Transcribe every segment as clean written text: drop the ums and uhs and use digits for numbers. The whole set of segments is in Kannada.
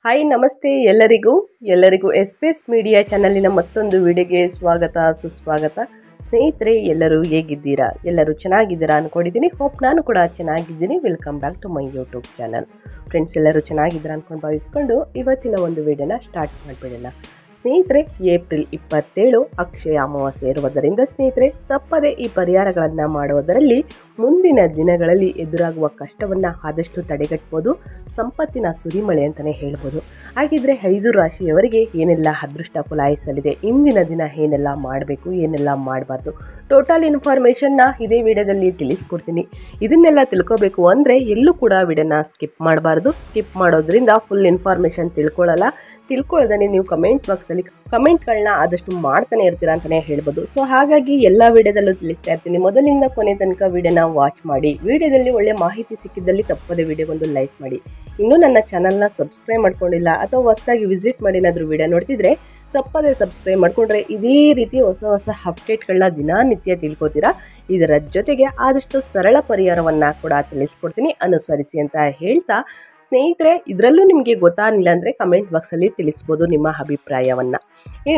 ಹಾಯ್ ನಮಸ್ತೆ ಎಲ್ಲರಿಗೂ ಎಸ್ಪೇಸ್ ಮೀಡಿಯಾ ಚಾನಲಿನ ಮತ್ತೊಂದು ವಿಡಿಯೋಗೆ ಸ್ವಾಗತ ಸುಸ್ವಾಗತ. ಸ್ನೇಹಿತರೆ, ಎಲ್ಲರೂ ಹೇಗಿದ್ದೀರಾ? ಎಲ್ಲರೂ ಚೆನ್ನಾಗಿದ್ದೀರಾ ಅಂದ್ಕೊಂಡಿದ್ದೀನಿ. ಹೋಪ್ ನಾನು ಕೂಡ ಚೆನ್ನಾಗಿದ್ದೀನಿ. Welcome back to my YouTube channel. Friends, ಎಲ್ಲರೂ ಚೆನ್ನಾಗಿದ್ದೀರಾ ಅಂದ್ಕೊಂಡು ಭಾವಿಸ್ಕೊಂಡು ಇವತ್ತಿನ ಒಂದು ವಿಡಿಯೋನ ಸ್ಟಾರ್ಟ್ ಮಾಡಿಬಿಡೋಣ. ಸ್ನೇಹಿತರೆ, ಏಪ್ರಿಲ್ 27 ಅಕ್ಷಯ ಅಮಾವಾಸ್ಯೆ ಇರುವುದರಿಂದ ಸ್ನೇಹಿತರೆ, ತಪ್ಪದೆ ಈ ಪರಿಹಾರಗಳನ್ನು ಮಾಡುವುದರಲ್ಲಿ ಮುಂದಿನ ದಿನಗಳಲ್ಲಿ ಎದುರಾಗುವ ಕಷ್ಟವನ್ನು ಆದಷ್ಟು ತಡೆಗಟ್ಟಬಹುದು. ಸಂಪತ್ತಿನ ಸುರಿಮಳೆ ಅಂತಲೇ ಹೇಳ್ಬೋದು. ಹಾಗಿದ್ರೆ 5 ರಾಶಿಯವರಿಗೆ ಏನೆಲ್ಲ ಅದೃಷ್ಟ ಕುಲಾಯಿಸಲಿದೆ, ಇಂದಿನ ದಿನ ಏನೆಲ್ಲ ಮಾಡಬೇಕು, ಏನೆಲ್ಲ ಮಾಡಬಾರ್ದು, ಟೋಟಲ್ ಇನ್ಫಾರ್ಮೇಷನ್ನ ಇದೇ ವಿಡಿಯೋದಲ್ಲಿ ತಿಳಿಸ್ಕೊಡ್ತೀನಿ. ಇದನ್ನೆಲ್ಲ ತಿಳ್ಕೋಬೇಕು ಅಂದರೆ ಎಲ್ಲೂ ಕೂಡ ವಿಡಿಯೋನ ಸ್ಕಿಪ್ ಮಾಡಬಾರ್ದು. ಸ್ಕಿಪ್ ಮಾಡೋದ್ರಿಂದ ಫುಲ್ ಇನ್ಫಾರ್ಮೇಷನ್ ತಿಳ್ಕೊಳ್ಳೋದನ್ನೇ ನೀವು ಕಮೆಂಟ್ ಬಾಕ್ಸಲ್ಲಿ ಕಮೆಂಟ್ಗಳನ್ನ ಆದಷ್ಟು ಮಾಡ್ತಾನೆ ಇರ್ತೀರಾ ಅಂತಲೇ ಹೇಳ್ಬೋದು. ಸೊ ಹಾಗಾಗಿ ಎಲ್ಲ ವಿಡಿಯೋದಲ್ಲೂ ತಿಳಿಸ್ತಾ ಇರ್ತೀನಿ. ಮೊದಲಿಂದ ಕೊನೆ ತನಕ ವಿಡಿಯೋನ ವಾಚ್ ಮಾಡಿ. ವಿಡಿಯೋದಲ್ಲಿ ಒಳ್ಳೆ ಮಾಹಿತಿ ಸಿಕ್ಕಿದ್ದಲ್ಲಿ ತಪ್ಪದೆ ವಿಡಿಯೋಗೊಂದು ಲೈಕ್ ಮಾಡಿ. ಇನ್ನೂ ನನ್ನ ಚಾನಲ್ನ ಸಬ್ಸ್ಕ್ರೈಬ್ ಮಾಡ್ಕೊಂಡಿಲ್ಲ ಅಥವಾ ಹೊಸದಾಗಿ ವಿಸಿಟ್ ಮಾಡಿ ಏನಾದರೂ ವಿಡಿಯೋ ನೋಡ್ತಿದ್ರೆ ತಪ್ಪದೆ ಸಬ್ಸ್ಕ್ರೈಬ್ ಮಾಡಿಕೊಂಡ್ರೆ ಇದೇ ರೀತಿ ಹೊಸ ಅಪ್ಡೇಟ್ಗಳನ್ನ ದಿನನಿತ್ಯ ತಿಳ್ಕೊತೀರಾ. ಇದರ ಜೊತೆಗೆ ಆದಷ್ಟು ಸರಳ ಪರಿಹಾರವನ್ನು ಕೂಡ ತಿಳಿಸ್ಕೊಡ್ತೀನಿ, ಅನುಸರಿಸಿ ಅಂತ ಹೇಳ್ತಾ, ಸ್ನೇಹಿತರೆ, ಇದರಲ್ಲೂ ನಿಮಗೆ ಗೊತ್ತಾಗಿಲ್ಲ ಅಂದರೆ ಕಮೆಂಟ್ ಬಾಕ್ಸಲ್ಲಿ ತಿಳಿಸ್ಬೋದು ನಿಮ್ಮ ಅಭಿಪ್ರಾಯವನ್ನು.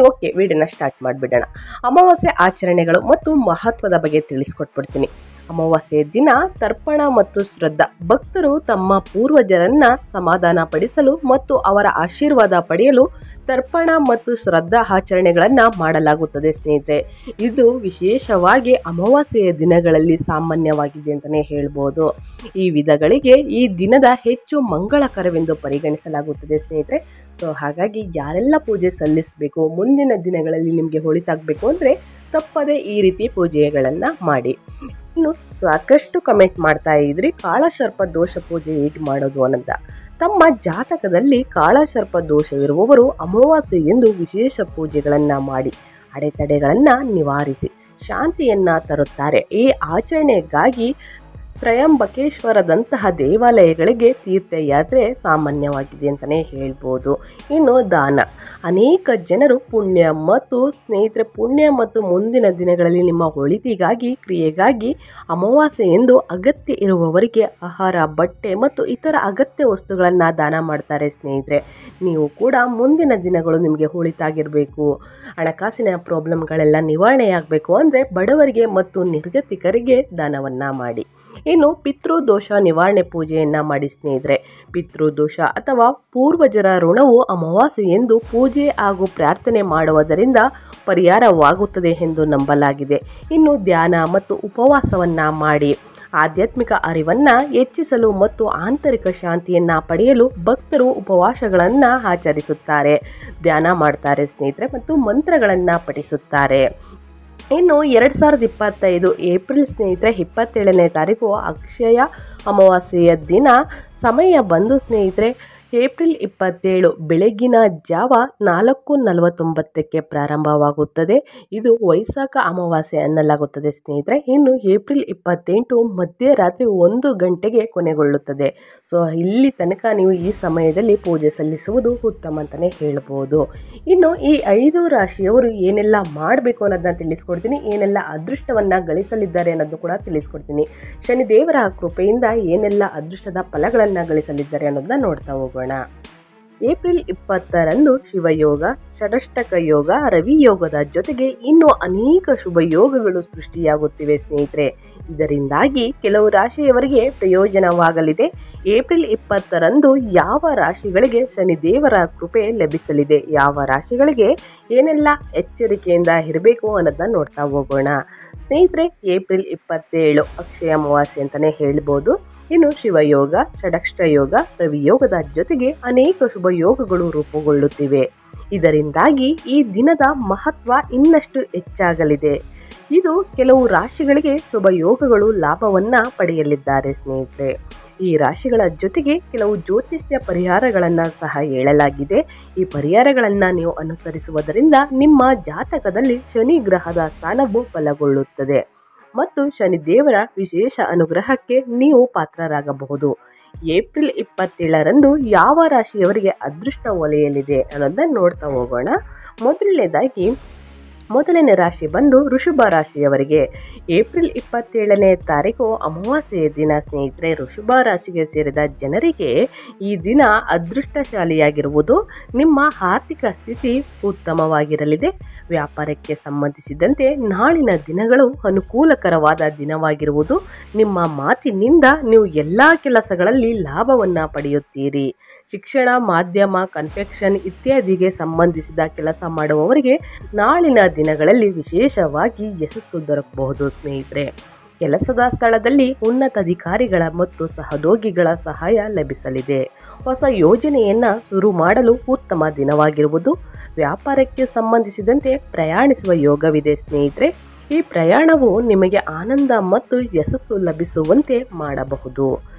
ಓಕೆ, ವಿಡಿಯೋನ ಸ್ಟಾರ್ಟ್ ಮಾಡಿಬಿಡೋಣ. ಅಮಾವಾಸ್ಯೆ ಆಚರಣೆಗಳು ಮತ್ತು ಮಹತ್ವದ ಬಗ್ಗೆ ತಿಳಿಸ್ಕೊಟ್ಬಿಡ್ತೀನಿ. ಅಮಾವಾಸ್ಯೆಯ ದಿನ ತರ್ಪಣ ಮತ್ತು ಶ್ರದ್ಧಾ ಭಕ್ತರು ತಮ್ಮ ಪೂರ್ವಜರನ್ನ ಸಮಾಧಾನ ಪಡಿಸಲು ಮತ್ತು ಅವರ ಆಶೀರ್ವಾದ ಪಡೆಯಲು ತರ್ಪಣ ಮತ್ತು ಶ್ರದ್ಧಾ ಆಚರಣೆಗಳನ್ನು ಮಾಡಲಾಗುತ್ತದೆ. ಸ್ನೇಹಿತರೆ, ಇದು ವಿಶೇಷವಾಗಿ ಅಮಾವಾಸ್ಯೆಯ ದಿನಗಳಲ್ಲಿ ಸಾಮಾನ್ಯವಾಗಿದೆ ಅಂತಲೇ ಹೇಳ್ಬೋದು. ಈ ವಿಧಗಳಿಗೆ ಈ ದಿನದ ಹೆಚ್ಚು ಮಂಗಳಕರವೆಂದು ಪರಿಗಣಿಸಲಾಗುತ್ತದೆ ಸ್ನೇಹಿತರೆ. ಸೊ ಹಾಗಾಗಿ ಯಾರೆಲ್ಲ ಪೂಜೆ ಸಲ್ಲಿಸಬೇಕು, ಮುಂದಿನ ದಿನಗಳಲ್ಲಿ ನಿಮಗೆ ಒಳಿತಾಗಬೇಕು ಅಂದರೆ ತಪ್ಪದೆ ಈ ರೀತಿ ಪೂಜೆಗಳನ್ನು ಮಾಡಿ. ಇನ್ನು ಸಾಕಷ್ಟು ಕಮೆಂಟ್ ಮಾಡ್ತಾ ಇದ್ರಿ ಕಾಳಸರ್ಪ ದೋಷ ಪೂಜೆ ಹೇಗೆ ಮಾಡೋದು ಅನ್ನೋದ. ತಮ್ಮ ಜಾತಕದಲ್ಲಿ ಕಾಳಸರ್ಪ ದೋಷವಿರುವವರು ಅಮಾವಾಸ್ಯೆ ಎಂದು ವಿಶೇಷ ಪೂಜೆಗಳನ್ನು ಮಾಡಿ ಅಡೆತಡೆಗಳನ್ನು ನಿವಾರಿಸಿ ಶಾಂತಿಯನ್ನು ತರುತ್ತಾರೆ. ಈ ಆಚರಣೆಗಾಗಿ ತ್ರಯಂಬಕೇಶ್ವರದಂತಹ ದೇವಾಲಯಗಳಿಗೆ ತೀರ್ಥಯಾತ್ರೆ ಸಾಮಾನ್ಯವಾಗಿದೆ ಅಂತಲೇ ಹೇಳ್ಬೋದು. ಇನ್ನು ದಾನ, ಅನೇಕ ಜನರು ಪುಣ್ಯ ಮತ್ತು ಮುಂದಿನ ದಿನಗಳಲ್ಲಿ ನಿಮ್ಮ ಒಳಿತಿಗಾಗಿ ಕ್ರಿಯೆಗಾಗಿ ಅಮಾವಾಸ್ಯೆ ಎಂದು ಅಗತ್ಯ ಇರುವವರಿಗೆ ಆಹಾರ, ಬಟ್ಟೆ ಮತ್ತು ಇತರ ಅಗತ್ಯ ವಸ್ತುಗಳನ್ನು ದಾನ ಮಾಡ್ತಾರೆ. ಸ್ನೇಹಿತರೆ, ನೀವು ಕೂಡ ಮುಂದಿನ ದಿನಗಳು ನಿಮಗೆ ಒಳಿತಾಗಿರಬೇಕು, ಹಣಕಾಸಿನ ಪ್ರಾಬ್ಲಮ್ಗಳೆಲ್ಲ ನಿವಾರಣೆಯಾಗಬೇಕು ಅಂದರೆ ಬಡವರಿಗೆ ಮತ್ತು ನಿರ್ಗತಿಕರಿಗೆ ದಾನವನ್ನು ಮಾಡಿ. ಇನ್ನು ಪಿತೃದೋಷ ನಿವಾರಣೆ ಪೂಜೆಯನ್ನು ಮಾಡಿ. ಸ್ನೇಹಿತರೆ, ಪಿತೃದೋಷ ಅಥವಾ ಪೂರ್ವಜರ ಋಣವು ಅಮಾವಾಸ್ಯೆ ಎಂದು ಪೂಜೆ ಹಾಗೂ ಪ್ರಾರ್ಥನೆ ಮಾಡುವುದರಿಂದ ಪರಿಹಾರವಾಗುತ್ತದೆ ಎಂದು ನಂಬಲಾಗಿದೆ. ಇನ್ನು ಧ್ಯಾನ ಮತ್ತು ಉಪವಾಸವನ್ನು ಮಾಡಿ ಆಧ್ಯಾತ್ಮಿಕ ಅರಿವನ್ನು ಹೆಚ್ಚಿಸಲು ಮತ್ತು ಆಂತರಿಕ ಶಾಂತಿಯನ್ನು ಪಡೆಯಲು ಭಕ್ತರು ಉಪವಾಸಗಳನ್ನು ಆಚರಿಸುತ್ತಾರೆ, ಧ್ಯಾನ ಮಾಡ್ತಾರೆ ಸ್ನೇಹಿತರೆ, ಮತ್ತು ಮಂತ್ರಗಳನ್ನು ಪಠಿಸುತ್ತಾರೆ. ಇನ್ನು 2025 ಏಪ್ರಿಲ್ ಸ್ನೇಹಿತರೆ 27ನೇ ತಾರೀಕು ಅಕ್ಷಯ ಅಮಾವಾಸ್ಯೆಯ ದಿನ ಸಮಯ ಬಂದು ಸ್ನೇಹಿತರೆ ಏಪ್ರಿಲ್ 27 ಬೆಳಗಿನ ಜಾವ 4:49ಕ್ಕೆ ಪ್ರಾರಂಭವಾಗುತ್ತದೆ. ಇದು ವೈಶಾಖ ಅಮಾವಾಸ್ಯೆ ಅನ್ನಲಾಗುತ್ತದೆ ಸ್ನೇಹಿತರೆ. ಇನ್ನು ಏಪ್ರಿಲ್ 28 ಮಧ್ಯರಾತ್ರಿ 1 ಗಂಟೆಗೆ ಕೊನೆಗೊಳ್ಳುತ್ತದೆ. ಸೊ ಇಲ್ಲಿ ತನಕ ನೀವು ಈ ಸಮಯದಲ್ಲಿ ಪೂಜೆ ಸಲ್ಲಿಸುವುದು ಉತ್ತಮ ಅಂತಲೇ ಹೇಳ್ಬೋದು. ಇನ್ನು ಈ 5 ರಾಶಿಯವರು ಏನೆಲ್ಲ ಮಾಡಬೇಕು ಅನ್ನೋದನ್ನ ತಿಳಿಸ್ಕೊಡ್ತೀನಿ, ಏನೆಲ್ಲ ಅದೃಷ್ಟವನ್ನು ಗಳಿಸಲಿದ್ದಾರೆ ಅನ್ನೋದು ಕೂಡ ತಿಳಿಸ್ಕೊಡ್ತೀನಿ. ಶನಿದೇವರ ಕೃಪೆಯಿಂದ ಏನೆಲ್ಲ ಅದೃಷ್ಟದ ಫಲಗಳನ್ನು ಗಳಿಸಲಿದ್ದಾರೆ ಅನ್ನೋದನ್ನ ನೋಡ್ತಾ ಹೋಗೋಣ. ಏಪ್ರಿಲ್ 20ರಂದು ಶಿವಯೋಗ, ಷಡಷ್ಟಕ ಯೋಗ, ರವಿ ಯೋಗದ ಜೊತೆಗೆ ಇನ್ನೂ ಅನೇಕ ಶುಭ ಯೋಗಗಳು ಸೃಷ್ಟಿಯಾಗುತ್ತಿವೆ ಸ್ನೇಹಿತರೆ. ಇದರಿಂದಾಗಿ ಕೆಲವು ರಾಶಿಯವರಿಗೆ ಪ್ರಯೋಜನವಾಗಲಿದೆ. ಏಪ್ರಿಲ್ 20ರಂದು ಯಾವ ರಾಶಿಗಳಿಗೆ ಶನಿದೇವರ ಕೃಪೆ ಲಭಿಸಲಿದೆ, ಯಾವ ರಾಶಿಗಳಿಗೆ ಏನೆಲ್ಲ ಎಚ್ಚರಿಕೆಯಿಂದ ಇರಬೇಕು ಅನ್ನೋದನ್ನ ನೋಡ್ತಾ ಹೋಗೋಣ. ಸ್ನೇಹಿತರೆ, ಏಪ್ರಿಲ್ 27 ಅಕ್ಷಯ ಅಮಾವಾಸ್ಯೆ ಅಂತಲೇ ಹೇಳ್ಬೋದು. ಇನ್ನು ಶಿವಯೋಗ, ಷಡಕ್ಷ ಯೋಗ, ರವಿಯೋಗದ ಜೊತೆಗೆ ಅನೇಕ ಶುಭ ಯೋಗಗಳು ರೂಪುಗೊಳ್ಳುತ್ತಿವೆ. ಇದರಿಂದಾಗಿ ಈ ದಿನದ ಮಹತ್ವ ಇನ್ನಷ್ಟು ಹೆಚ್ಚಾಗಲಿದೆ. ಇದು ಕೆಲವು ರಾಶಿಗಳಿಗೆ ಶುಭ ಯೋಗಗಳು ಲಾಭವನ್ನು ಪಡೆಯಲಿದ್ದಾರೆ ಸ್ನೇಹಿತರೆ. ಈ ರಾಶಿಗಳ ಜೊತೆಗೆ ಕೆಲವು ಜ್ಯೋತಿಷ್ಯ ಪರಿಹಾರಗಳನ್ನು ಸಹ ಹೇಳಲಾಗಿದೆ. ಈ ಪರಿಹಾರಗಳನ್ನು ನೀವು ಅನುಸರಿಸುವುದರಿಂದ ನಿಮ್ಮ ಜಾತಕದಲ್ಲಿ ಶನಿ ಗ್ರಹದ ಸ್ಥಾನವು ಬಲಗೊಳ್ಳುತ್ತದೆ ಮತ್ತು ಶನಿದೇವರ ವಿಶೇಷ ಅನುಗ್ರಹಕ್ಕೆ ನೀವು ಪಾತ್ರರಾಗಬಹುದು. ಏಪ್ರಿಲ್ 27ರಂದು ಯಾವ ರಾಶಿಯವರಿಗೆ ಅದೃಷ್ಟ ಒಲೆಯಲಿದೆ ಅನ್ನೋದನ್ನ ನೋಡ್ತಾ ಹೋಗೋಣ. ಮೊದಲನೇದಾಗಿ ಮೊದಲನೇ ರಾಶಿ ಬಂದು ವೃಷಭ ರಾಶಿಯವರಿಗೆ ಏಪ್ರಿಲ್ 27ನೇ ತಾರೀಕು ಅಮಾವಾಸ್ಯೆಯ ದಿನ ಸ್ನೇಹಿತರೆ. ವೃಷಭ ರಾಶಿಗೆ ಸೇರಿದ ಜನರಿಗೆ ಈ ದಿನ ಅದೃಷ್ಟಶಾಲಿಯಾಗಿರುವುದು. ನಿಮ್ಮ ಆರ್ಥಿಕ ಸ್ಥಿತಿ ಉತ್ತಮವಾಗಿರಲಿದೆ. ವ್ಯಾಪಾರಕ್ಕೆ ಸಂಬಂಧಿಸಿದಂತೆ ನಾಳಿನ ದಿನಗಳು ಅನುಕೂಲಕರವಾದ ದಿನವಾಗಿರುವುದು. ನಿಮ್ಮ ಮಾತಿನಿಂದ ನೀವು ಎಲ್ಲ ಕೆಲಸಗಳಲ್ಲಿ ಲಾಭವನ್ನು ಪಡೆಯುತ್ತೀರಿ. ಶಿಕ್ಷಣ, ಮಾಧ್ಯಮ, ಕನ್ಫೆಕ್ಷನ್ ಇತ್ಯಾದಿಗೆ ಸಂಬಂಧಿಸಿದ ಕೆಲಸ ಮಾಡುವವರಿಗೆ ನಾಳಿನ ದಿನಗಳಲ್ಲಿ ವಿಶೇಷವಾಗಿ ಯಶಸ್ಸು ದೊರಕಬಹುದು ಸ್ನೇಹಿತರೆ. ಕೆಲಸದ ಸ್ಥಳದಲ್ಲಿ ಉನ್ನತ ಅಧಿಕಾರಿಗಳ ಮತ್ತು ಸಹೋದ್ಯೋಗಿಗಳ ಸಹಾಯ ಲಭಿಸಲಿದೆ. ಹೊಸ ಯೋಜನೆಯನ್ನು ಶುರು ಮಾಡಲು ಉತ್ತಮ ದಿನವಾಗಿರುವುದು. ವ್ಯಾಪಾರಕ್ಕೆ ಸಂಬಂಧಿಸಿದಂತೆ ಪ್ರಯಾಣಿಸುವ ಯೋಗವಿದೆ ಸ್ನೇಹಿತರೆ. ಈ ಪ್ರಯಾಣವು ನಿಮಗೆ ಆನಂದ ಮತ್ತು ಯಶಸ್ಸು ಲಭಿಸುವಂತೆ ಮಾಡಬಹುದು.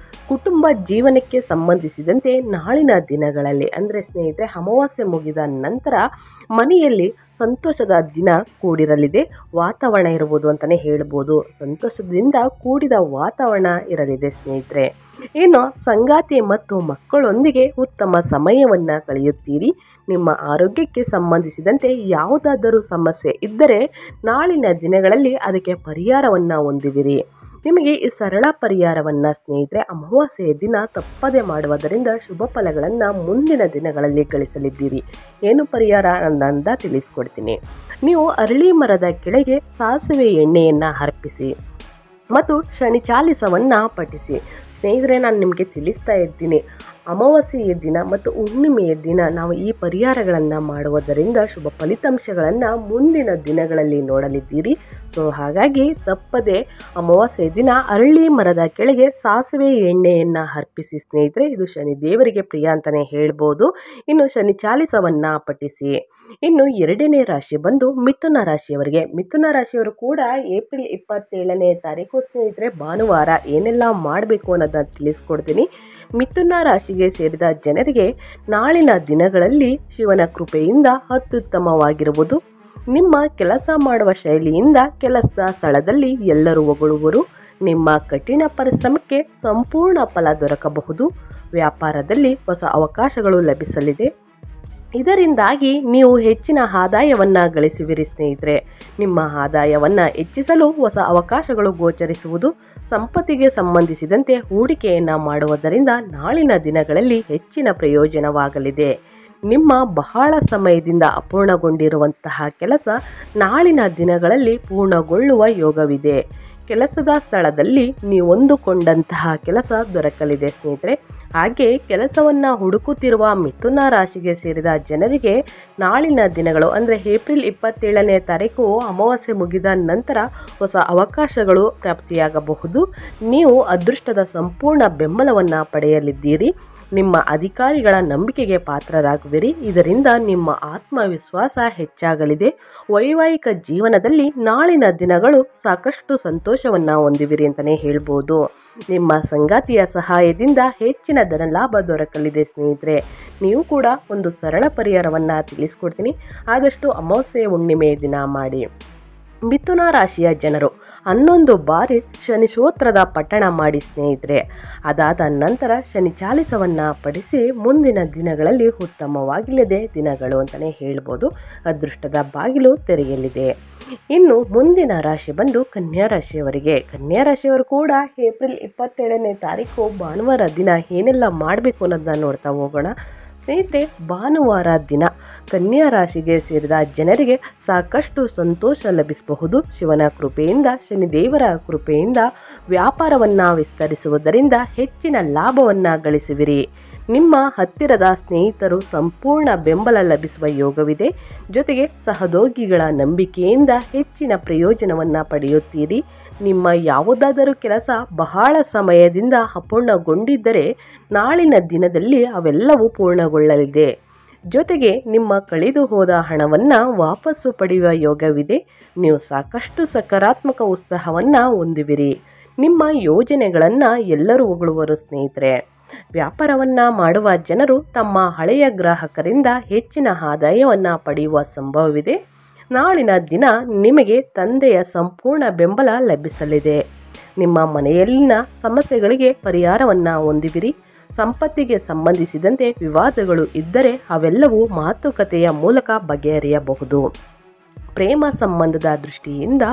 ಕುಟುಂಬ ಜೀವನಕ್ಕೆ ಸಂಬಂಧಿಸಿದಂತೆ ನಾಳಿನ ದಿನಗಳಲ್ಲಿ ಅಂದರೆ ಸ್ನೇಹಿತರೆ ಅಮಾವಾಸ್ಯೆ ಮುಗಿದ ನಂತರ ಮನೆಯಲ್ಲಿ ಸಂತೋಷದ ದಿನ ಕೂಡಿರಲಿದೆ. ವಾತಾವರಣ ಇರುವುದು ಅಂತಲೇ ಹೇಳ್ಬೋದು. ಸಂತೋಷದಿಂದ ಕೂಡಿದ ವಾತಾವರಣ ಇರಲಿದೆ ಸ್ನೇಹಿತರೆ. ಇನ್ನು ಸಂಗಾತಿ ಮತ್ತು ಮಕ್ಕಳೊಂದಿಗೆ ಉತ್ತಮ ಸಮಯವನ್ನು ಕಳೆಯುತ್ತೀರಿ. ನಿಮ್ಮ ಆರೋಗ್ಯಕ್ಕೆ ಸಂಬಂಧಿಸಿದಂತೆ ಯಾವುದಾದರೂ ಸಮಸ್ಯೆ ಇದ್ದರೆ ನಾಳಿನ ದಿನಗಳಲ್ಲಿ ಅದಕ್ಕೆ ಪರಿಹಾರವನ್ನು ಹೊಂದುವಿರಿ. ನಿಮಗೆ ಈ ಸರಳ ಪರಿಹಾರವನ್ನು ಸ್ನೇಹಿತರೆ ಅಮಾವಾಸ್ಯೆಯ ದಿನ ತಪ್ಪದೆ ಮಾಡುವುದರಿಂದ ಶುಭ ಫಲಗಳನ್ನು ಮುಂದಿನ ದಿನಗಳಲ್ಲಿ ಗಳಿಸಲಿದ್ದೀರಿ. ಏನು ಪರಿಹಾರ ಅಂತ ತಿಳಿಸ್ಕೊಡ್ತೀನಿ. ನೀವು ಅರಳಿ ಮರದ ಕೆಳಗೆ ಸಾಸಿವೆ ಎಣ್ಣೆಯನ್ನು ಅರ್ಪಿಸಿ ಮತ್ತು ಶನಿ ಚಾಲಿಸವನ್ನು ಪಠಿಸಿ. ಸ್ನೇಹಿತರೆ, ನಾನು ನಿಮಗೆ ತಿಳಿಸ್ತಾ ಇದ್ದೀನಿ, ಅಮಾವಾಸ್ಯೆಯ ದಿನ ಮತ್ತು ಹುಣ್ಣಿಮೆಯ ದಿನ ನಾವು ಈ ಪರಿಹಾರಗಳನ್ನು ಮಾಡುವುದರಿಂದ ಶುಭ ಫಲಿತಾಂಶಗಳನ್ನು ಮುಂದಿನ ದಿನಗಳಲ್ಲಿ ನೋಡಲಿದ್ದೀರಿ. ಸೊ ಹಾಗಾಗಿ ತಪ್ಪದೆ ಅಮಾವಾಸ್ಯೆಯ ದಿನ ಅರಳಿ ಮರದ ಕೆಳಗೆ ಸಾಸಿವೆ ಎಣ್ಣೆಯನ್ನು ಅರ್ಪಿಸಿ ಸ್ನೇಹಿತರೆ. ಇದು ಶನಿ ದೇವರಿಗೆ ಪ್ರಿಯ ಅಂತಲೇ ಹೇಳ್ಬೋದು. ಇನ್ನು ಶನಿ ಚಾಲಿಸವನ್ನು ಪಠಿಸಿ. ಇನ್ನು ಎರಡನೇ ರಾಶಿ ಬಂದು ಮಿಥುನ ರಾಶಿಯವರಿಗೆ. ಮಿಥುನ ರಾಶಿಯವರು ಕೂಡ ಏಪ್ರಿಲ್ 27ನೇ ತಾರೀಕು ಸ್ನೇಹಿತರೆ ಭಾನುವಾರ ಏನೆಲ್ಲ ಮಾಡಬೇಕು ಅನ್ನೋದನ್ನು ತಿಳಿಸ್ಕೊಡ್ತೀನಿ. ಮಿಥುನ ರಾಶಿಗೆ ಸೇರಿದ ಜನರಿಗೆ ನಾಳಿನ ದಿನಗಳಲ್ಲಿ ಶಿವನ ಕೃಪೆಯಿಂದ ಅತ್ಯುತ್ತಮವಾಗಿರುವುದು. ನಿಮ್ಮ ಕೆಲಸ ಮಾಡುವ ಶೈಲಿಯಿಂದ ಕೆಲಸದ ಸ್ಥಳದಲ್ಲಿ ಎಲ್ಲರೂ ಹೊಗಳುವರು. ನಿಮ್ಮ ಕಠಿಣ ಪರಿಶ್ರಮಕ್ಕೆ ಸಂಪೂರ್ಣ ಫಲ ದೊರಕಬಹುದು. ವ್ಯಾಪಾರದಲ್ಲಿ ಹೊಸ ಅವಕಾಶಗಳು ಲಭಿಸಲಿದೆ. ಇದರಿಂದಾಗಿ ನೀವು ಹೆಚ್ಚಿನ ಆದಾಯವನ್ನು ಗಳಿಸುವಿರಿ ಸ್ನೇಹಿತರೆ. ನಿಮ್ಮ ಆದಾಯವನ್ನು ಹೆಚ್ಚಿಸಲು ಹೊಸ ಅವಕಾಶಗಳು ಗೋಚರಿಸುವುದು. ಸಂಪತ್ತಿಗೆ ಸಂಬಂಧಿಸಿದಂತೆ ಹೂಡಿಕೆಯನ್ನು ಮಾಡುವುದರಿಂದ ನಾಳಿನ ದಿನಗಳಲ್ಲಿ ಹೆಚ್ಚಿನ ಪ್ರಯೋಜನವಾಗಲಿದೆ. ನಿಮ್ಮ ಬಹಳ ಸಮಯದಿಂದ ಅಪೂರ್ಣಗೊಂಡಿರುವಂತಹ ಕೆಲಸ ನಾಳಿನ ದಿನಗಳಲ್ಲಿ ಪೂರ್ಣಗೊಳ್ಳುವ ಯೋಗವಿದೆ. ಕೆಲಸದ ಸ್ಥಳದಲ್ಲಿ ನೀವು ಅಂದುಕೊಂಡಂತಹ ಕೆಲಸ ದೊರಕಲಿದೆ ಸ್ನೇಹಿತರೆ. ಹಾಗೆ ಕೆಲಸವನ್ನು ಹುಡುಕುತ್ತಿರುವ ಮಿಥುನ ರಾಶಿಗೆ ಸೇರಿದ ಜನರಿಗೆ ನಾಳಿನ ದಿನಗಳು ಅಂದರೆ ಏಪ್ರಿಲ್ 27ನೇ ತಾರೀಕು ಅಮಾವಾಸ್ಯೆ ಮುಗಿದ ನಂತರ ಹೊಸ ಅವಕಾಶಗಳು ಪ್ರಾಪ್ತಿಯಾಗಬಹುದು. ನೀವು ಅದೃಷ್ಟದ ಸಂಪೂರ್ಣ ಬೆಂಬಲವನ್ನು ಪಡೆಯಲಿದ್ದೀರಿ. ನಿಮ್ಮ ಅಧಿಕಾರಿಗಳ ನಂಬಿಕೆಗೆ ಪಾತ್ರರಾಗುವಿರಿ. ಇದರಿಂದ ನಿಮ್ಮ ಆತ್ಮವಿಶ್ವಾಸ ಹೆಚ್ಚಾಗಲಿದೆ. ವೈವಾಹಿಕ ಜೀವನದಲ್ಲಿ ನಾಳಿನ ದಿನಗಳು ಸಾಕಷ್ಟು ಸಂತೋಷವನ್ನು ಹೊಂದುವಿರಿ ಅಂತಲೇ ಹೇಳ್ಬೋದು. ನಿಮ್ಮ ಸಂಗಾತಿಯ ಸಹಾಯದಿಂದ ಹೆಚ್ಚಿನ ಧನಲಾಭ ದೊರಕಲಿದೆ ಸ್ನೇಹಿತರೆ. ನೀವು ಕೂಡ ಒಂದು ಸರಳ ಪರಿಹಾರವನ್ನು ತಿಳಿಸ್ಕೊಡ್ತೀನಿ. ಆದಷ್ಟು ಅಮಾವಾಸ್ಯೆ ಹುಣ್ಣಿಮೆಯ ದಿನ ಮಾಡಿ. ಮಿಥುನ ರಾಶಿಯ ಜನರು 11 ಬಾರಿ ಶನಿ ಸ್ತೋತ್ರದ ಪಠಣ ಮಾಡಿ ಸ್ನೇಹಿತರೆ. ಅದಾದ ನಂತರ ಶನಿ ಚಾಲಿಸವನ್ನು ಪಠಿಸಿ ಮುಂದಿನ ದಿನಗಳಲ್ಲಿ ಉತ್ತಮವಾಗಿಲ್ಲದೆ ದಿನಗಳು ಅಂತಲೇ ಹೇಳ್ಬೋದು. ಅದೃಷ್ಟದ ಬಾಗಿಲು ತೆರೆಯಲಿದೆ. ಇನ್ನು ಮುಂದಿನ ರಾಶಿ ಬಂದು ಕನ್ಯಾ ರಾಶಿಯವರಿಗೆ. ಕನ್ಯಾ ರಾಶಿಯವರು ಕೂಡ ಏಪ್ರಿಲ್ 27ನೇ ತಾರೀಕು ಭಾನುವಾರ ದಿನ ಏನೆಲ್ಲ ಮಾಡಬೇಕು ಅನ್ನೋದನ್ನ ನೋಡ್ತಾ ಹೋಗೋಣ ಸ್ನೇಹಿತರೆ. ಭಾನುವಾರ ದಿನ ಕನ್ಯಾ ರಾಶಿಗೆ ಸೇರಿದ ಜನರಿಗೆ ಸಾಕಷ್ಟು ಸಂತೋಷ ಲಭಿಸಬಹುದು. ಶಿವನ ಕೃಪೆಯಿಂದ, ಶನಿದೇವರ ಕೃಪೆಯಿಂದ ವ್ಯಾಪಾರವನ್ನು ವಿಸ್ತರಿಸುವುದರಿಂದ ಹೆಚ್ಚಿನ ಲಾಭವನ್ನು ಗಳಿಸುವಿರಿ. ನಿಮ್ಮ ಹತ್ತಿರದ ಸ್ನೇಹಿತರು ಸಂಪೂರ್ಣ ಬೆಂಬಲ ಲಭಿಸುವ ಯೋಗವಿದೆ. ಜೊತೆಗೆ ಸಹೋದ್ಯೋಗಿಗಳ ನಂಬಿಕೆಯಿಂದ ಹೆಚ್ಚಿನ ಪ್ರಯೋಜನವನ್ನು ಪಡೆಯುತ್ತೀರಿ. ನಿಮ್ಮ ಯಾವುದಾದರೂ ಕೆಲಸ ಬಹಳ ಸಮಯದಿಂದ ಅಪೂರ್ಣಗೊಂಡಿದ್ದರೆ ನಾಳಿನ ದಿನದಲ್ಲಿ ಅವೆಲ್ಲವೂ ಪೂರ್ಣಗೊಳ್ಳಲಿದೆ. ಜೊತೆಗೆ ನಿಮ್ಮ ಕಳೆದು ಹೋದ ಹಣವನ್ನು ವಾಪಸ್ಸು ಪಡೆಯುವ ಯೋಗವಿದೆ. ನೀವು ಸಾಕಷ್ಟು ಸಕಾರಾತ್ಮಕ ಉತ್ಸಾಹವನ್ನು ಹೊಂದುವಿರಿ. ನಿಮ್ಮ ಯೋಜನೆಗಳನ್ನು ಎಲ್ಲರೂ ಹೊಗಳುವರು ಸ್ನೇಹಿತರೆ. ವ್ಯಾಪಾರವನ್ನು ಮಾಡುವ ಜನರು ತಮ್ಮ ಹಳೆಯ ಗ್ರಾಹಕರಿಂದ ಹೆಚ್ಚಿನ ಆದಾಯವನ್ನು ಪಡೆಯುವ ಸಂಭವವಿದೆ. ನಾಳಿನ ದಿನ ನಿಮಗೆ ತಂದೆಯ ಸಂಪೂರ್ಣ ಬೆಂಬಲ ಲಭಿಸಲಿದೆ. ನಿಮ್ಮ ಮನೆಯಲ್ಲಿನ ಸಮಸ್ಯೆಗಳಿಗೆ ಪರಿಹಾರವನ್ನು ಹೊಂದುವಿರಿ. ಸಂಪತ್ತಿಗೆ ಸಂಬಂಧಿಸಿದಂತೆ ವಿವಾದಗಳು ಇದ್ದರೆ ಅವೆಲ್ಲವೂ ಮಾತುಕತೆಯ ಮೂಲಕ ಬಗೆಹರಿಯಬಹುದು. ಪ್ರೇಮ ಸಂಬಂಧದ ದೃಷ್ಟಿಯಿಂದ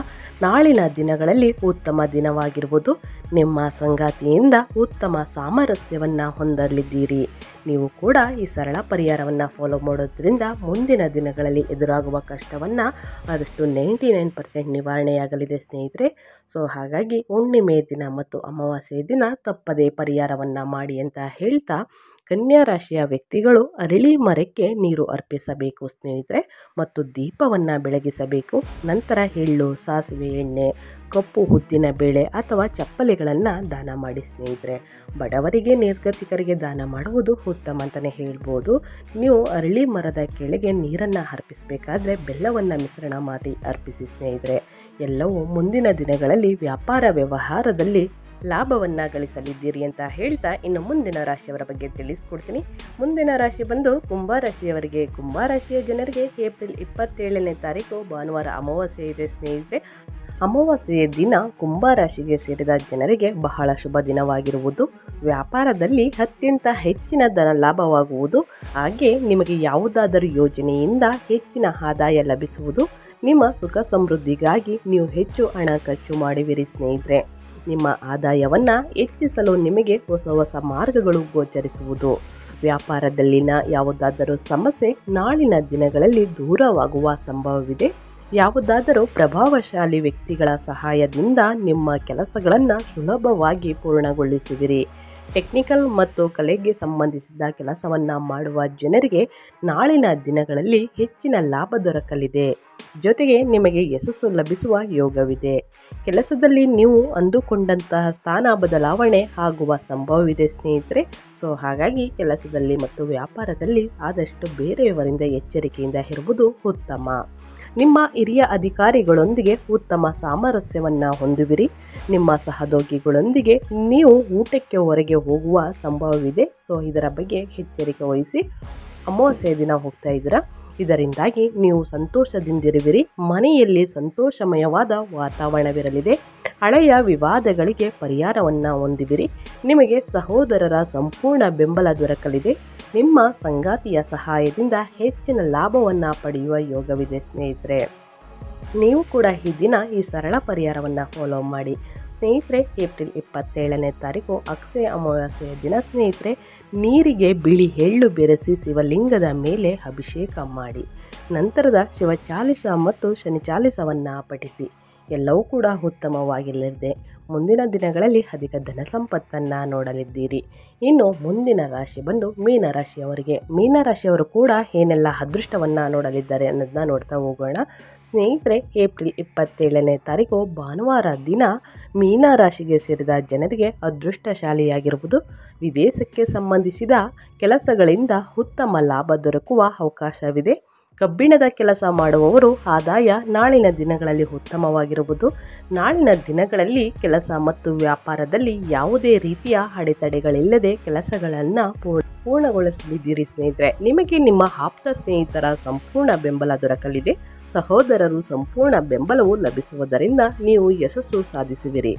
ನಾಳಿನ ದಿನಗಳಲ್ಲಿ ಉತ್ತಮ ದಿನವಾಗಿರುವುದು. ನಿಮ್ಮ ಸಂಗಾತಿಯಿಂದ ಉತ್ತಮ ಸಾಮರಸ್ಯವನ್ನು ಹೊಂದಲಿದ್ದೀರಿ. ನೀವು ಕೂಡ ಈ ಸರಳ ಪರಿಹಾರವನ್ನು ಫಾಲೋ ಮಾಡೋದ್ರಿಂದ ಮುಂದಿನ ದಿನಗಳಲ್ಲಿ ಎದುರಾಗುವ ಕಷ್ಟವನ್ನು ಆದಷ್ಟು 99% ನಿವಾರಣೆಯಾಗಲಿದೆ ಸ್ನೇಹಿತರೆ. ಸೊ ಹಾಗಾಗಿ ಹುಣ್ಣಿಮೆ ದಿನ ಮತ್ತು ಅಮಾವಾಸ್ಯೆ ದಿನ ತಪ್ಪದೇ ಪರಿಹಾರವನ್ನು ಮಾಡಿ ಅಂತ ಹೇಳ್ತಾ, ಕನ್ಯಾ ರಾಶಿಯ ವ್ಯಕ್ತಿಗಳು ಅರಳಿ ಮರಕ್ಕೆ ನೀರು ಅರ್ಪಿಸಬೇಕು ಸ್ನೇಹಿತರೆ, ಮತ್ತು ದೀಪವನ್ನು ಬೆಳಗಿಸಬೇಕು. ನಂತರ ಎಳ್ಳು, ಸಾಸಿವೆ ಎಣ್ಣೆ, ಕಪ್ಪು ಉದ್ದಿನ ಬೇಳೆ ಅಥವಾ ಚಪ್ಪಲಿಗಳನ್ನು ದಾನ ಮಾಡಿ ಸ್ನೇಹಿತರೆ. ಬಡವರಿಗೆ, ನಿರ್ಗತಿಕರಿಗೆ ದಾನ ಮಾಡುವುದು ಉತ್ತಮ ಅಂತಲೇ ಹೇಳ್ಬೋದು. ನೀವು ಅರಳಿ ಮರದ ಕೆಳಗೆ ನೀರನ್ನು ಅರ್ಪಿಸಬೇಕಾದ್ರೆ ಬೆಲ್ಲವನ್ನು ಮಿಶ್ರಣ ಮಾಡಿ ಅರ್ಪಿಸಿ ಸ್ನೇಹಿತರೆ. ಎಲ್ಲವೂ ಮುಂದಿನ ದಿನಗಳಲ್ಲಿ ವ್ಯಾಪಾರ ವ್ಯವಹಾರದಲ್ಲಿ ಲಾಭವನ್ನು ಗಳಿಸಲಿದ್ದೀರಿ ಅಂತ ಹೇಳ್ತಾ, ಇನ್ನು ಮುಂದಿನ ರಾಶಿಯವರ ಬಗ್ಗೆ ತಿಳಿಸ್ಕೊಡ್ತೀನಿ. ಮುಂದಿನ ರಾಶಿ ಬಂದು ಕುಂಭರಾಶಿಯವರಿಗೆ. ಕುಂಭರಾಶಿಯ ಜನರಿಗೆ ಏಪ್ರಿಲ್ 27ನೇ ತಾರೀಕು ಭಾನುವಾರ ಅಮಾವಾಸ್ಯೆ ಇದೆ ಸ್ನೇಹಿತರೆ. ಅಮಾವಾಸ್ಯೆಯ ದಿನ ಕುಂಭರಾಶಿಗೆ ಸೇರಿದ ಜನರಿಗೆ ಬಹಳ ಶುಭ ದಿನವಾಗಿರುವುದು. ವ್ಯಾಪಾರದಲ್ಲಿ ಅತ್ಯಂತ ಹೆಚ್ಚಿನ ಧನ ಲಾಭವಾಗುವುದು. ಹಾಗೆ ನಿಮಗೆ ಯಾವುದಾದರೂ ಯೋಜನೆಯಿಂದ ಹೆಚ್ಚಿನ ಆದಾಯ ಲಭಿಸುವುದು. ನಿಮ್ಮ ಸುಖ ಸಮೃದ್ಧಿಗಾಗಿ ನೀವು ಹೆಚ್ಚು ಹಣ ಖರ್ಚು ಮಾಡುವಿರಿ ಸ್ನೇಹಿತರೆ. ನಿಮ್ಮ ಆದಾಯವನ್ನು ಹೆಚ್ಚಿಸಲು ನಿಮಗೆ ಹೊಸ ಹೊಸ ಮಾರ್ಗಗಳು ಗೋಚರಿಸುವುದು. ವ್ಯಾಪಾರದಲ್ಲಿನ ಯಾವುದಾದರೂ ಸಮಸ್ಯೆ ನಾಳಿನ ದಿನಗಳಲ್ಲಿ ದೂರವಾಗುವ ಸಂಭವವಿದೆ. ಯಾವುದಾದರೂ ಪ್ರಭಾವಶಾಲಿ ವ್ಯಕ್ತಿಗಳ ಸಹಾಯದಿಂದ ನಿಮ್ಮ ಕೆಲಸಗಳನ್ನು ಸುಲಭವಾಗಿ ಪೂರ್ಣಗೊಳಿಸುವಿರಿ. ಟೆಕ್ನಿಕಲ್ ಮತ್ತು ಕಲೆಗೆ ಸಂಬಂಧಿಸಿದ ಕೆಲಸವನ್ನು ಮಾಡುವ ಜನರಿಗೆ ನಾಳಿನ ದಿನಗಳಲ್ಲಿ ಹೆಚ್ಚಿನ ಲಾಭ ದೊರಕಲಿದೆ. ಜೊತೆಗೆ ನಿಮಗೆ ಯಶಸ್ಸು ಲಭಿಸುವ ಯೋಗವಿದೆ. ಕೆಲಸದಲ್ಲಿ ನೀವು ಅಂದುಕೊಂಡಂತಹ ಸ್ಥಾನ ಬದಲಾವಣೆ ಆಗುವ ಸಂಭವವಿದೆ ಸ್ನೇಹಿತರೆ. ಸೊ ಹಾಗಾಗಿ ಕೆಲಸದಲ್ಲಿ ಮತ್ತು ವ್ಯಾಪಾರದಲ್ಲಿ ಆದಷ್ಟು ಬೇರೆಯವರಿಂದ ಎಚ್ಚರಿಕೆಯಿಂದ ಇರುವುದು ಉತ್ತಮ. ನಿಮ್ಮ ಹಿರಿಯ ಅಧಿಕಾರಿಗಳೊಂದಿಗೆ ಉತ್ತಮ ಸಾಮರಸ್ಯವನ್ನು ಹೊಂದುವಿರಿ. ನಿಮ್ಮ ಸಹೋದ್ಯೋಗಿಗಳೊಂದಿಗೆ ನೀವು ಊಟಕ್ಕೆ ಹೊರಗೆ ಹೋಗುವ ಸಂಭವವಿದೆ. ಸೊ ಇದರ ಬಗ್ಗೆ ಎಚ್ಚರಿಕೆ ವಹಿಸಿ. ಅಮಾವಾಸ್ಯೆ ದಿನ ಹೋಗ್ತಾ ಇದ್ದೀರಾ, ಇದರಿಂದಾಗಿ ನೀವು ಸಂತೋಷದಿಂದಿರುವಿರಿ. ಮನೆಯಲ್ಲಿ ಸಂತೋಷಮಯವಾದ ವಾತಾವರಣವಿರಲಿದೆ. ಹಳೆಯ ವಿವಾದಗಳಿಗೆ ಪರಿಹಾರವನ್ನು ಹೊಂದುವಿರಿ. ನಿಮಗೆ ಸಹೋದರರ ಸಂಪೂರ್ಣ ಬೆಂಬಲ ದೊರಕಲಿದೆ. ನಿಮ್ಮ ಸಂಗಾತಿಯ ಸಹಾಯದಿಂದ ಹೆಚ್ಚಿನ ಲಾಭವನ್ನು ಪಡೆಯುವ ಯೋಗವಿದೆ ಸ್ನೇಹಿತರೆ. ನೀವು ಕೂಡ ಈ ದಿನ ಈ ಸರಳ ಪರಿಹಾರವನ್ನು ಫಾಲೋ ಮಾಡಿ ಸ್ನೇಹಿತರೆ. ಏಪ್ರಿಲ್ 27ನೇ ತಾರೀಕು ಅಕ್ಷಯ ಅಮಾವಾಸ್ಯೆಯ ದಿನ ಸ್ನೇಹಿತರೆ, ನೀರಿಗೆ ಬಿಳಿ ಎಳ್ಳು ಬೆರೆಸಿ ಶಿವಲಿಂಗದ ಮೇಲೆ ಅಭಿಷೇಕ ಮಾಡಿ ನಂತರದ ಶಿವಚಾಲಿಸ ಮತ್ತು ಶನಿಚಾಲಿಸವನ್ನು ಪಠಿಸಿ. ಎಲ್ಲವೂ ಕೂಡ ಉತ್ತಮವಾಗಿರಲಿದೆ. ಮುಂದಿನ ದಿನಗಳಲ್ಲಿ ಅಧಿಕ ಧನ ಸಂಪತ್ತನ್ನು ನೋಡಲಿದ್ದೀರಿ. ಇನ್ನು ಮುಂದಿನ ರಾಶಿ ಬಂದು ಮೀನರಾಶಿಯವರಿಗೆ. ಮೀನರಾಶಿಯವರು ಕೂಡ ಏನೆಲ್ಲ ಅದೃಷ್ಟವನ್ನು ನೋಡಲಿದ್ದಾರೆ ಅನ್ನೋದನ್ನ ನೋಡ್ತಾ ಹೋಗೋಣ ಸ್ನೇಹಿತರೆ. ಏಪ್ರಿಲ್ 27ನೇ ತಾರೀಕು ಭಾನುವಾರ ದಿನ ಮೀನರಾಶಿಗೆ ಸೇರಿದ ಜನರಿಗೆ ಅದೃಷ್ಟಶಾಲಿಯಾಗಿರುವುದು. ವಿದೇಶಕ್ಕೆ ಸಂಬಂಧಿಸಿದ ಕೆಲಸಗಳಿಂದ ಉತ್ತಮ ಲಾಭ ದೊರಕುವ ಅವಕಾಶವಿದೆ. ಕಬ್ಬಿಣದ ಕೆಲಸ ಮಾಡುವವರು ಆದಾಯ ನಾಳಿನ ದಿನಗಳಲ್ಲಿ ಉತ್ತಮವಾಗಿರುವುದು. ನಾಳಿನ ದಿನಗಳಲ್ಲಿ ಕೆಲಸ ಮತ್ತು ವ್ಯಾಪಾರದಲ್ಲಿ ಯಾವುದೇ ರೀತಿಯ ಅಡೆತಡೆಗಳಿಲ್ಲದೆ ಕೆಲಸಗಳನ್ನು ಪೂರ್ಣಗೊಳಿಸಲಿದ್ದೀರಿ ಸ್ನೇಹಿತರೆ. ನಿಮಗೆ ನಿಮ್ಮ ಆಪ್ತ ಸ್ನೇಹಿತರ ಸಂಪೂರ್ಣ ಬೆಂಬಲ ದೊರಕಲಿದೆ. ಸಹೋದರರು ಸಂಪೂರ್ಣ ಬೆಂಬಲವು ಲಭಿಸುವುದರಿಂದ ನೀವು ಯಶಸ್ಸು ಸಾಧಿಸುವಿರಿ.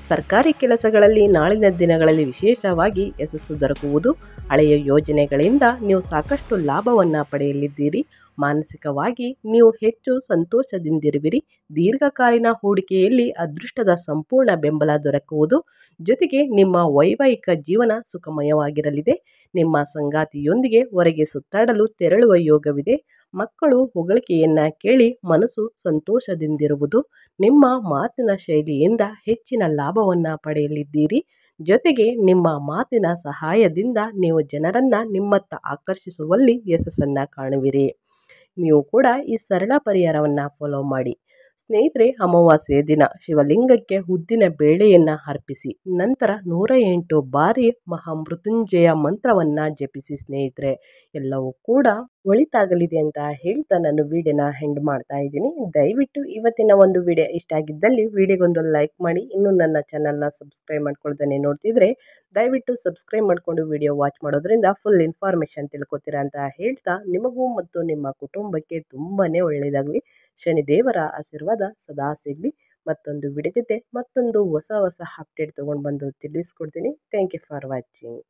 ಸರ್ಕಾರಿ ಕೆಲಸಗಳಲ್ಲಿ ನಾಳಿನ ದಿನಗಳಲ್ಲಿ ವಿಶೇಷವಾಗಿ ಯಶಸ್ಸು ದೊರಕುವುದು. ಹಳೆಯ ಯೋಜನೆಗಳಿಂದ ನೀವು ಸಾಕಷ್ಟು ಲಾಭವನ್ನು ಪಡೆಯಲಿದ್ದೀರಿ. ಮಾನಸಿಕವಾಗಿ ನೀವು ಹೆಚ್ಚು ಸಂತೋಷದಿಂದಿರುವಿರಿ. ದೀರ್ಘಕಾಲೀನ ಹೂಡಿಕೆಯಲ್ಲಿ ಅದೃಷ್ಟದ ಸಂಪೂರ್ಣ ಬೆಂಬಲ ದೊರಕುವುದು. ಜೊತೆಗೆ ನಿಮ್ಮ ವೈವಾಹಿಕ ಜೀವನ ಸುಖಮಯವಾಗಿರಲಿದೆ. ನಿಮ್ಮ ಸಂಗಾತಿಯೊಂದಿಗೆ ಹೊರಗೆ ಸುತ್ತಾಡಲು ತೆರಳುವ ಯೋಗವಿದೆ. ಮಕ್ಕಳು ಹೊಗಳಿಕೆಯನ್ನು ಕೇಳಿ ಮನಸ್ಸು ಸಂತೋಷದಿಂದಿರುವುದು. ನಿಮ್ಮ ಮಾತಿನ ಶೈಲಿಯಿಂದ ಹೆಚ್ಚಿನ ಲಾಭವನ್ನು ಪಡೆಯಲಿದ್ದೀರಿ. ಜೊತೆಗೆ ನಿಮ್ಮ ಮಾತಿನ ಸಹಾಯದಿಂದ ನೀವು ಜನರನ್ನು ನಿಮ್ಮತ್ತ ಆಕರ್ಷಿಸುವಲ್ಲಿ ಯಶಸ್ಸನ್ನು ಕಾಣುವಿರಿ. ನೀವು ಕೂಡ ಈ ಸರಳ ಪರಿಹಾರವನ್ನು ಫಾಲೋ ಮಾಡಿ ಸ್ನೇಹಿತರೆ. ಅಮಾವಾಸ್ಯೆ ದಿನ ಶಿವಲಿಂಗಕ್ಕೆ ಉದ್ದಿನ ಬೇಳೆಯನ್ನು ಅರ್ಪಿಸಿ ನಂತರ 108 ಬಾರಿ ಮಹಾಮೃತ್ಯುಂಜಯ ಮಂತ್ರವನ್ನು ಜಪಿಸಿ ಸ್ನೇಹಿತರೆ. ಎಲ್ಲವೂ ಕೂಡ ಒಳಿತಾಗಲಿದೆ ಅಂತ ಹೇಳ್ತಾ ನಾನು ವಿಡಿಯೋನ ಎಂಡ್ ಮಾಡ್ತಾ ಇದ್ದೀನಿ. ದಯವಿಟ್ಟು ಇವತ್ತಿನ ಒಂದು ವಿಡಿಯೋ ಇಷ್ಟ ಆಗಿದ್ದಲ್ಲಿ ವಿಡಿಯೋಗೊಂದು ಲೈಕ್ ಮಾಡಿ. ಇನ್ನೂ ನನ್ನ ಚಾನಲ್ನ ಸಬ್ಸ್ಕ್ರೈಬ್ ಮಾಡ್ಕೊಳ್ತಾನೆ ನೋಡ್ತಿದ್ರೆ ದಯವಿಟ್ಟು ಸಬ್ಸ್ಕ್ರೈಬ್ ಮಾಡಿಕೊಂಡು ವಿಡಿಯೋ ವಾಚ್ ಮಾಡೋದ್ರಿಂದ ಫುಲ್ ಇನ್ಫಾರ್ಮೇಷನ್ ತಿಳ್ಕೊತೀರಾ ಅಂತ ಹೇಳ್ತಾ, ನಿಮಗೂ ಮತ್ತು ನಿಮ್ಮ ಕುಟುಂಬಕ್ಕೆ ತುಂಬಾ ಒಳ್ಳೆಯದಾಗಲಿ. ಶನಿದೇವರ ಆಶೀರ್ವಾದ ಸದಾ ಸಿಗಲಿ. ಮತ್ತೊಂದು ವಿಡಿಯೋ ಜೊತೆ ಮತ್ತೊಂದು ಹೊಸ ಅಪ್ಡೇಟ್ ತೊಗೊಂಡು ಬಂದು ತಿಳಿಸ್ಕೊಡ್ತೀನಿ. Thank you for watching.